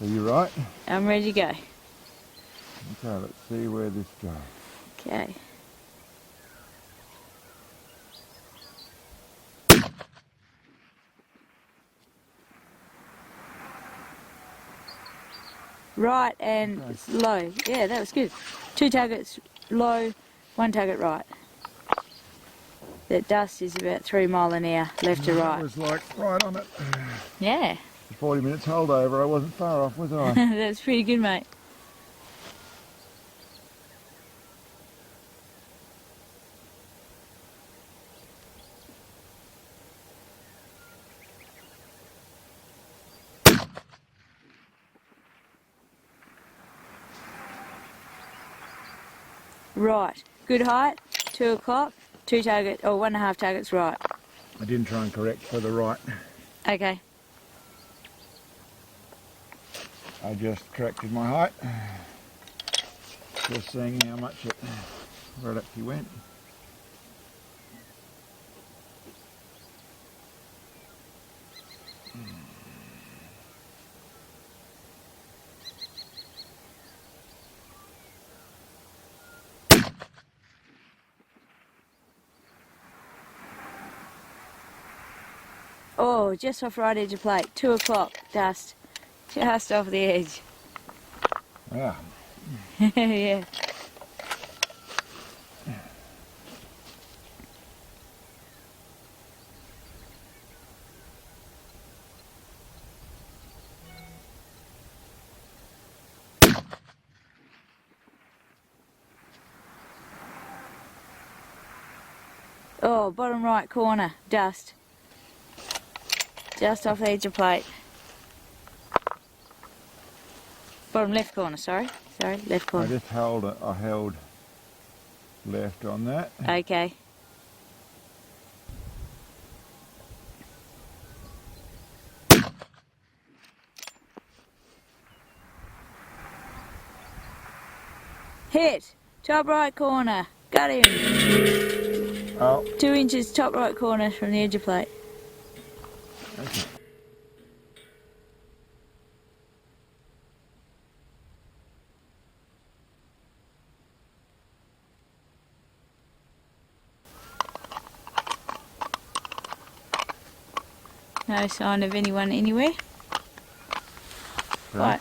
Are you right? I'm ready to go. Okay, let's see where this goes. Okay. Right and Okay. low. Yeah, that was good. 2 targets low, 1 target right. That dust is about 3 mile an hour, left to right. That was like right on it. Yeah. The 40 minutes holdover, I wasn't far off, was I? That's pretty good, mate. Right. Good height, 2 o'clock, 2 target, or 1.5 targets right. I didn't try and correct for the right. Okay. I just corrected my height. Just seeing how much where it actually went. Oh, just off right edge of plate, 2 o'clock, dust. Just off the edge. Yeah. Yeah. Oh, bottom right corner, dust. Just off the edge of plate. Bottom left corner, sorry, left I corner. just held it. I held left on that. Okay. Hit, top right corner, got him. Oh. 2 inches top right corner from the edge of plate. Okay. No sign of anyone anywhere. Right.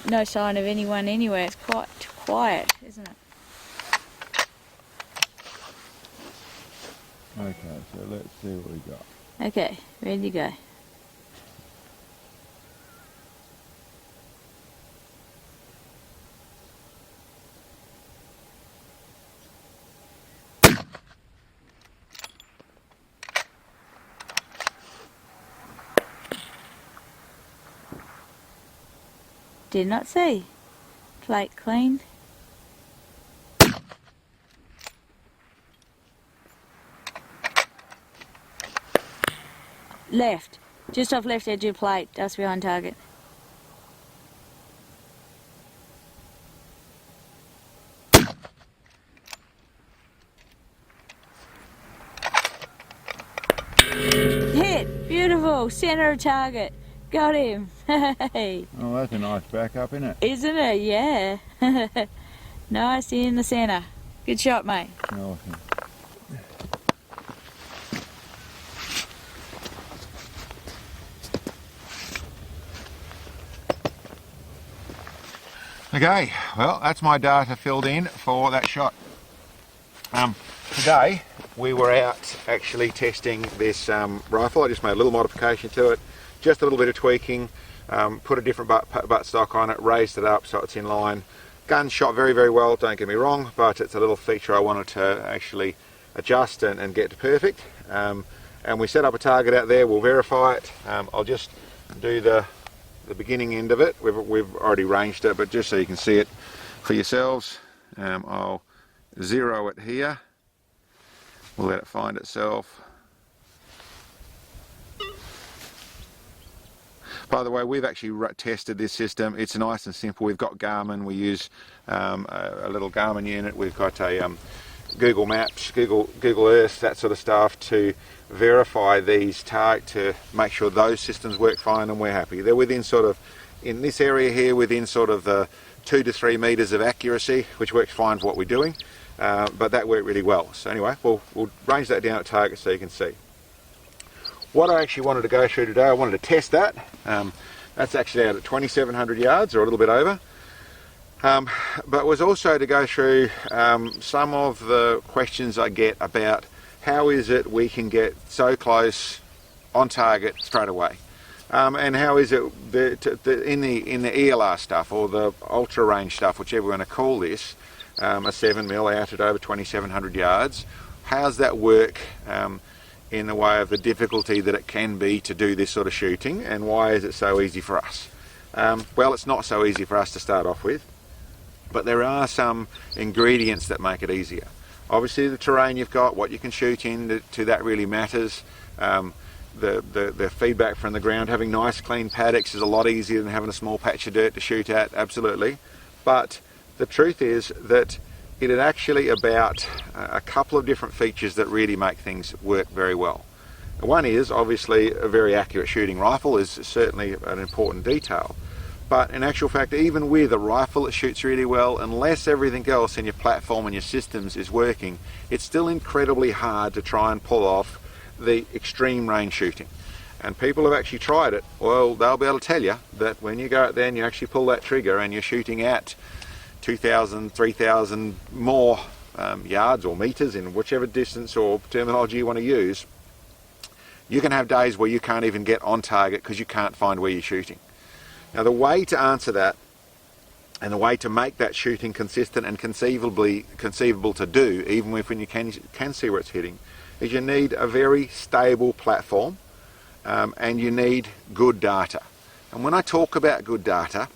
No sign of anyone anywhere. It's quite quiet, isn't it? Okay, so let's see what we got. Okay, ready to go. Did not see. Plate clean. Left. Just off left edge of plate. Dust behind target. Hit. Beautiful. Center of target. Got him. Hey. Oh, that's a nice backup, isn't it? Isn't it? Yeah. Nice in the center. Good shot, mate. Awesome. Okay, well, that's my data filled in for that shot. Today we were out actually testing this rifle. I just made a little modification to it, just a little bit of tweaking, put a different butt stock on it, raised it up so it's in line. Gun shot very, very well, don't get me wrong, but it's a little feature I wanted to actually adjust and get to perfect. And we set up a target out there, we'll verify it. I'll just do the beginning end of it. We've already ranged it, but just so you can see it for yourselves, I'll zero it here. We'll let it find itself. By the way, we've actually tested this system. It's nice and simple. We've got Garmin. We use a little Garmin unit. We've got a Google Maps, Google Earth, that sort of stuff to verify these to make sure those systems work fine, and we're happy. They're within sort of in this area here within sort of the 2 to 3 meters of accuracy, which works fine for what we're doing, but that worked really well. So anyway, we'll range that down at target so you can see. What I actually wanted to go through today, I wanted to test that. That's actually out at 2,700 yards or a little bit over. But was also to go through some of the questions I get about how is it we can get so close on target straight away, and how is it in the ELR stuff or the ultra range stuff, whichever you want to call this, a 7mm out at over 2,700 yards. How's that work in the way of the difficulty that it can be to do this sort of shooting, and why is it so easy for us? Well, it's not so easy for us to start off with, but there are some ingredients that make it easier. Obviously the terrain you've got, what you can shoot in, to that really matters. The feedback from the ground, having nice clean paddocks is a lot easier than having a small patch of dirt to shoot at, absolutely. But the truth is that it is actually about a couple of different features that really make things work very well. One is obviously a very accurate shooting rifle is certainly an important detail. But in actual fact, even with a rifle that shoots really well, unless everything else in your platform and your systems is working, it's still incredibly hard to try and pull off the extreme range shooting. And people have actually tried it. Well, they'll be able to tell you that when you go out there and you actually pull that trigger and you're shooting at 2,000, 3,000 more yards or meters, in whichever distance or terminology you want to use, you can have days where you can't even get on target because you can't find where you're shooting. Now the way to answer that, and the way to make that shooting consistent and conceivable to do, even when you can see where it's hitting, is you need a very stable platform, and you need good data. And when I talk about good data,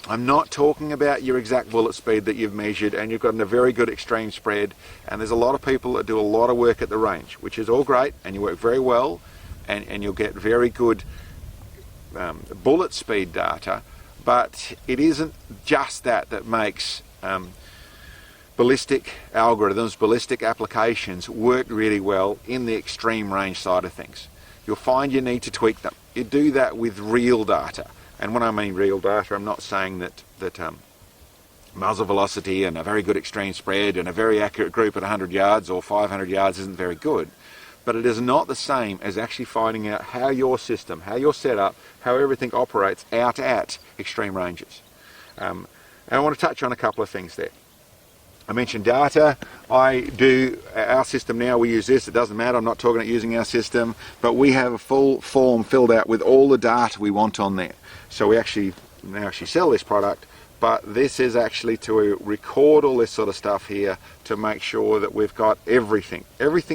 I'm not talking about your exact bullet speed that you've measured and you've got a very good extreme spread, and there's a lot of people that do a lot of work at the range, which is all great, and you work very well, and you'll get very good bullet speed data, but it isn't just that makes ballistic algorithms, ballistic applications work really well in the extreme range side of things. You'll find you need to tweak them. You do that with real data. And when I mean real data, I'm not saying that muzzle velocity and a very good extreme spread and a very accurate group at 100 yards or 500 yards isn't very good. But it is not the same as actually finding out how your system, how your setup, how everything operates out at extreme ranges. And I want to touch on a couple of things there. I mentioned data. Our system now, we use this, it doesn't matter, I'm not talking about using our system, but we have a full form filled out with all the data we want on there. So we now sell this product, but this is actually to record all this sort of stuff here to make sure that we've got everything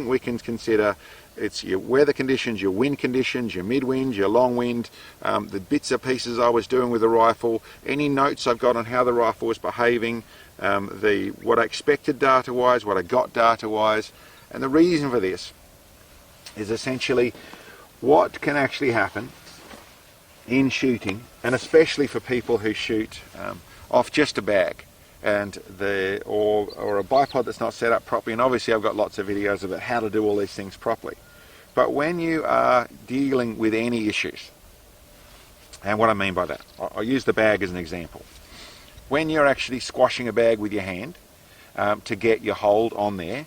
we can consider. It's your weather conditions, your wind conditions, your mid-wind, your long wind, the bits and pieces I was doing with the rifle, any notes I've got on how the rifle was behaving, what I expected data-wise, what I got data-wise. And the reason for this is essentially what can actually happen in shooting, and especially for people who shoot off just a bag and or a bipod that's not set up properly. And obviously I've got lots of videos about how to do all these things properly. But when you are dealing with any issues, and what I mean by that, I'll use the bag as an example. When you're actually squashing a bag with your hand to get your hold on there,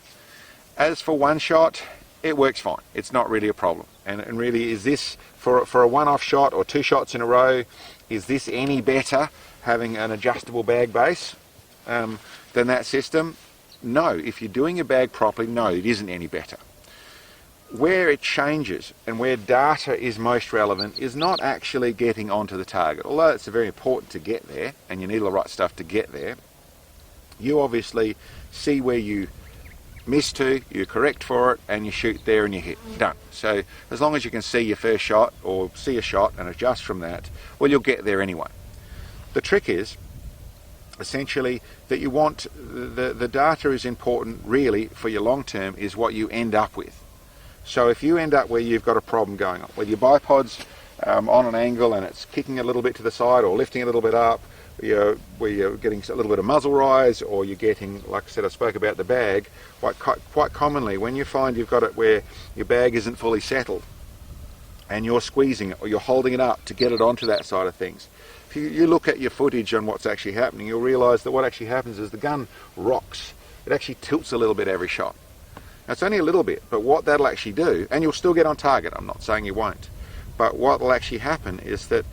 as for one shot, it works fine. It's not really a problem. And really, is this, for a one-off shot or 2 shots in a row, is this any better having an adjustable bag base than that system? No. If you're doing your bag properly, no, it isn't any better. Where it changes and where data is most relevant is not actually getting onto the target. Although it's very important to get there, and you need all the right stuff to get there, you obviously see where you miss to, you correct for it, and you shoot there and you hit. Done. So as long as you can see your first shot or see a shot and adjust from that, well, you'll get there anyway. The trick is essentially that you want the data is important really for your long term is what you end up with. So if you end up where you've got a problem going on, where your bipod's on an angle and it's kicking a little bit to the side or lifting a little bit up, where you're getting a little bit of muzzle rise, or you're getting, like I said, I spoke about the bag, quite commonly when you find you've got it where your bag isn't fully settled, and you're squeezing it or you're holding it up to get it onto that side of things, if you look at your footage on what's actually happening, you'll realise that what actually happens is the gun rocks. It actually tilts a little bit every shot. Now, it's only a little bit, but what that'll actually do, and you'll still get on target, I'm not saying you won't, but what will actually happen is that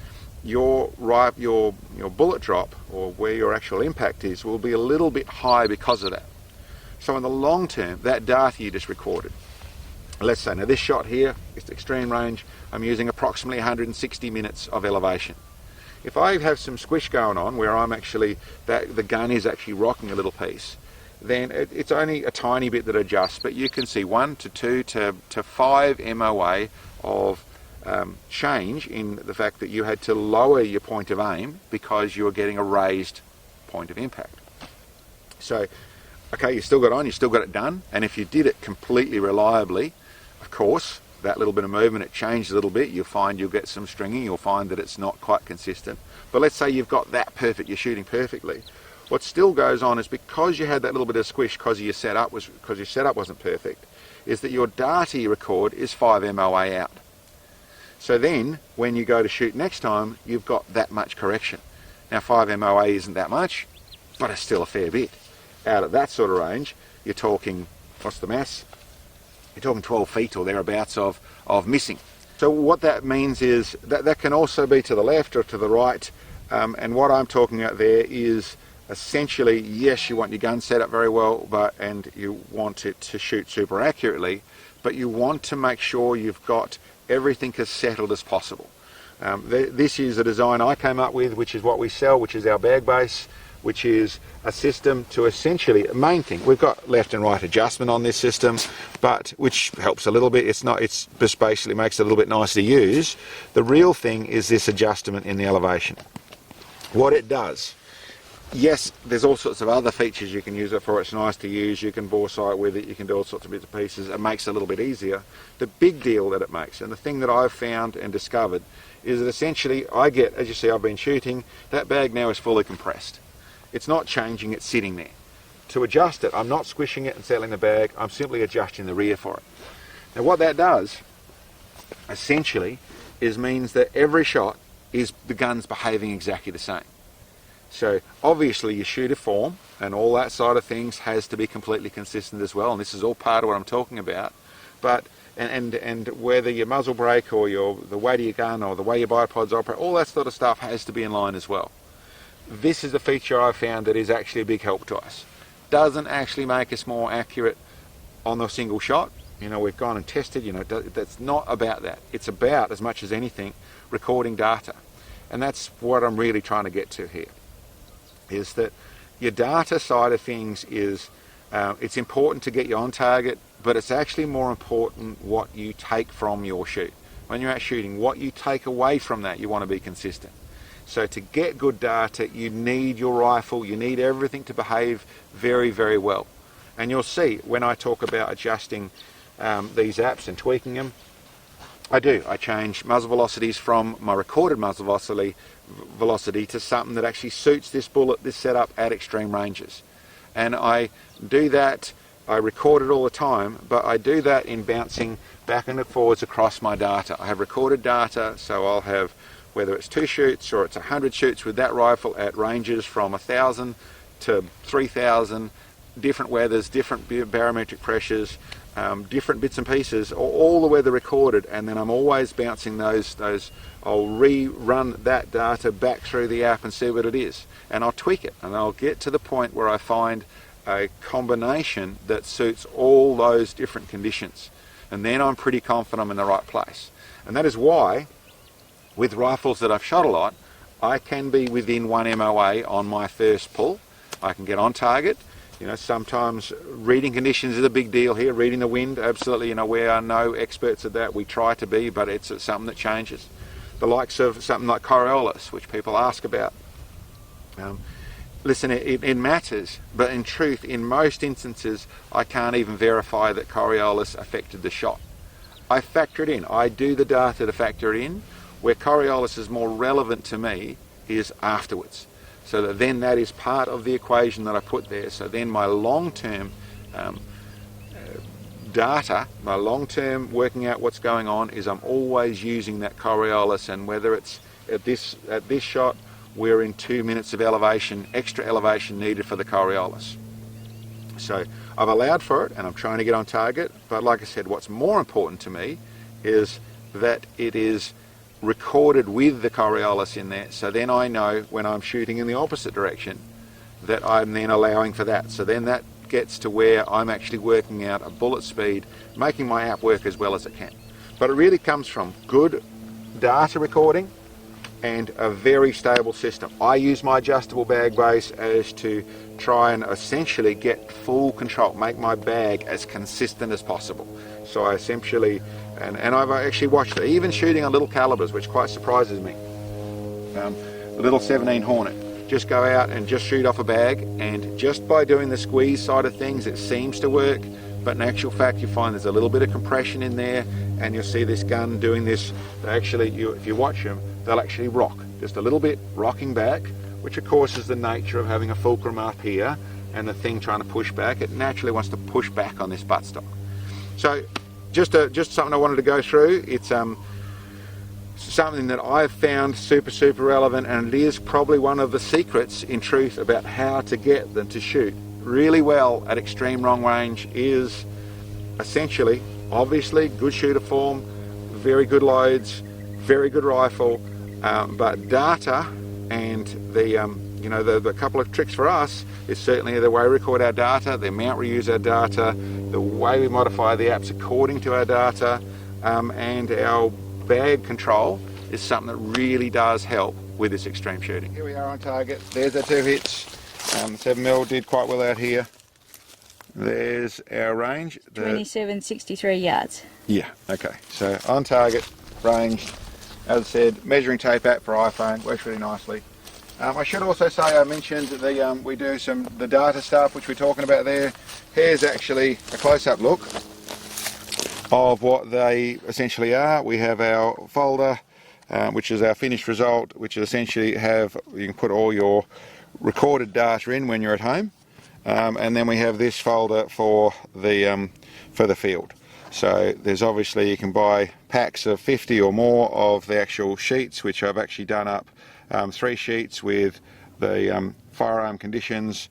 your bullet drop, or where your actual impact is, will be a little bit high because of that. So in the long term, that data you just recorded, let's say, now this shot here is extreme range, I'm using approximately 160 minutes of elevation. If I have some squish going on where I'm actually, the gun is actually rocking a little piece, then it's only a tiny bit that adjusts, but you can see 1 to 2 to 5 MOA of change in the fact that you had to lower your point of aim because you were getting a raised point of impact. So, okay, you still got on, you still got it done, and if you did it completely reliably, of course, that little bit of movement, it changed a little bit, you'll find you'll get some stringing, you'll find that it's not quite consistent. But let's say you've got that perfect, you're shooting perfectly. What still goes on is because you had that little bit of squish because your setup wasn't perfect, is that your data you record is 5 MOA out. So then, when you go to shoot next time, you've got that much correction. Now 5 MOA isn't that much, but it's still a fair bit. Out at that sort of range, you're talking, what's the mass? You're talking 12 feet or thereabouts of missing. So what that means is that can also be to the left or to the right, and what I'm talking about there is essentially, yes, you want your gun set up very well, and you want it to shoot super accurately, but you want to make sure you've got everything as settled as possible. This is a design I came up with, which is what we sell, which is our bag base, which is a system to essentially, main thing, we've got left and right adjustment on this system, but which helps a little bit. It's just basically makes it a little bit nicer to use. The real thing is this adjustment in the elevation. What it does, yes, there's all sorts of other features you can use it for. It's nice to use, you can bore sight with it, you can do all sorts of bits and pieces. It makes it a little bit easier. The big deal that it makes, and the thing that I've found and discovered, is that essentially I get, as you see I've been shooting, that bag now is fully compressed. It's not changing, it's sitting there. To adjust it, I'm not squishing it and settling the bag, I'm simply adjusting the rear for it. Now what that does, essentially, means that every shot is the gun's behaving exactly the same. So obviously your shooter form and all that side of things has to be completely consistent as well, and this is all part of what I'm talking about. But and whether your muzzle brake or the weight of your gun or the way your bipods operate, all that sort of stuff has to be in line as well. This is a feature I've found that is actually a big help to us. Doesn't actually make us more accurate on the single shot. You know, we've gone and tested, you know, that's not about that. It's about, as much as anything, recording data. And that's what I'm really trying to get to here, is that your data side of things is, it's important to get you on target, but it's actually more important what you take from your shoot. When you're out shooting, what you take away from that, you want to be consistent. So to get good data, you need your rifle, you need everything to behave very, very well. And you'll see when I talk about adjusting these apps and tweaking them, I change muzzle velocities from my recorded muzzle velocity to something that actually suits this bullet, this setup at extreme ranges. And I do that, I record it all the time, but I do that in bouncing back and forwards across my data. I have recorded data, so I'll have, whether it's 2 shoots or it's 100 shoots with that rifle at ranges from 1,000 to 3,000, different weathers, different barometric pressures, different bits and pieces, all the weather recorded, and then I'm always bouncing those. I'll rerun that data back through the app and see what it is, and I'll tweak it, and I'll get to the point where I find a combination that suits all those different conditions, and then I'm pretty confident I'm in the right place. And that is why, with rifles that I've shot a lot, I can be within 1 MOA on my first pull. I can get on target. You know, sometimes reading conditions is a big deal here. Reading the wind, absolutely. You know, we are no experts at that. We try to be, but it's something that changes. The likes of something like Coriolis, which people ask about. Listen, it matters, but in truth, in most instances, I can't even verify that Coriolis affected the shot. I factor it in. I do the data to factor it in. Where Coriolis is more relevant to me is afterwards. So that then that is part of the equation that I put there. So then my long-term data, my long-term working out what's going on, is I'm always using that Coriolis, and whether it's at this shot, we're in 2 minutes of elevation, extra elevation needed for the Coriolis. So I've allowed for it and I'm trying to get on target, but like I said, what's more important to me is that it is recorded with the Coriolis in there, so then I know when I'm shooting in the opposite direction that I'm then allowing for that. So then that gets to where I'm actually working out a bullet speed, making my app work as well as it can. But it really comes from good data recording and a very stable system. I use my adjustable bag base as to try and essentially get full control, make my bag as consistent as possible. So I essentially, and I've actually watched it, even shooting on little calibers, which quite surprises me. The little 17 Hornet, just go out and just shoot off a bag, and just by doing the squeeze side of things, it seems to work, but in actual fact you find there's a little bit of compression in there, and you'll see this gun doing this. Actually, if you watch them, they'll actually rock, just a little bit rocking back, which of course is the nature of having a fulcrum up here and the thing trying to push back. It naturally wants to push back on this buttstock. So just something I wanted to go through. It's something that I've found super relevant, and it is probably one of the secrets in truth about how to get them to shoot really well at extreme long range. Is essentially, obviously, good shooter form, very good loads, very good rifle, but data and the couple of tricks for us is certainly the way we record our data, the amount we use our data, the way we modify the apps according to our data, and our bag control is something that really does help with this extreme shooting. Here we are on target. There's our 2 hits. The 7mm did quite well out here. There's our range. 2763 yards. Yeah, okay. So on target, ranged. As I said, measuring tape app for iPhone, works really nicely. I should also say, I mentioned that we do the data stuff, which we're talking about there. Here's actually a close-up look of what they essentially are. We have our folder, which is our finished result, which essentially you can put all your recorded data in when you're at home, and then we have this folder for the field. So there's obviously, you can buy packs of 50 or more of the actual sheets, which I've actually done up 3 sheets with the firearm conditions,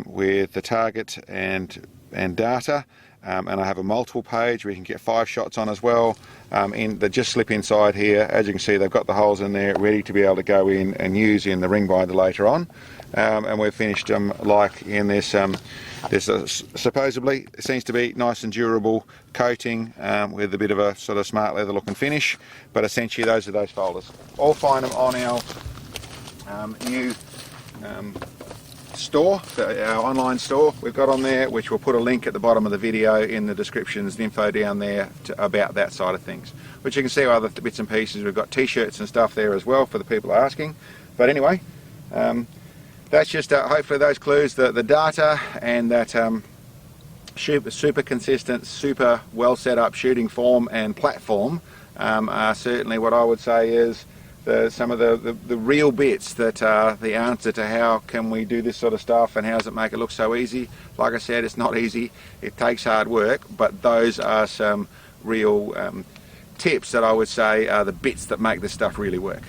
with the target and data, and I have a multiple page where you can get 5 shots on as well. They just slip inside here. As you can see, they've got the holes in there ready to be able to go in and use in the ring binder later on. And we've finished them like in this supposedly it seems to be nice and durable coating, with a bit of a sort of smart leather looking finish, but essentially those are those folders. I'll find them on our new store, our online store we've got on there, which we'll put a link at the bottom of the video in the descriptions, the info down there about that side of things, which you can see other bits and pieces. We've got t-shirts and stuff there as well for the people asking. But anyway, that's just hopefully those clues, the data and that super consistent, super well set up shooting form and platform are certainly what I would say is some of the real bits that are the answer to how can we do this sort of stuff and how does it make it look so easy. Like I said, it's not easy, it takes hard work, but those are some real tips that I would say are the bits that make this stuff really work.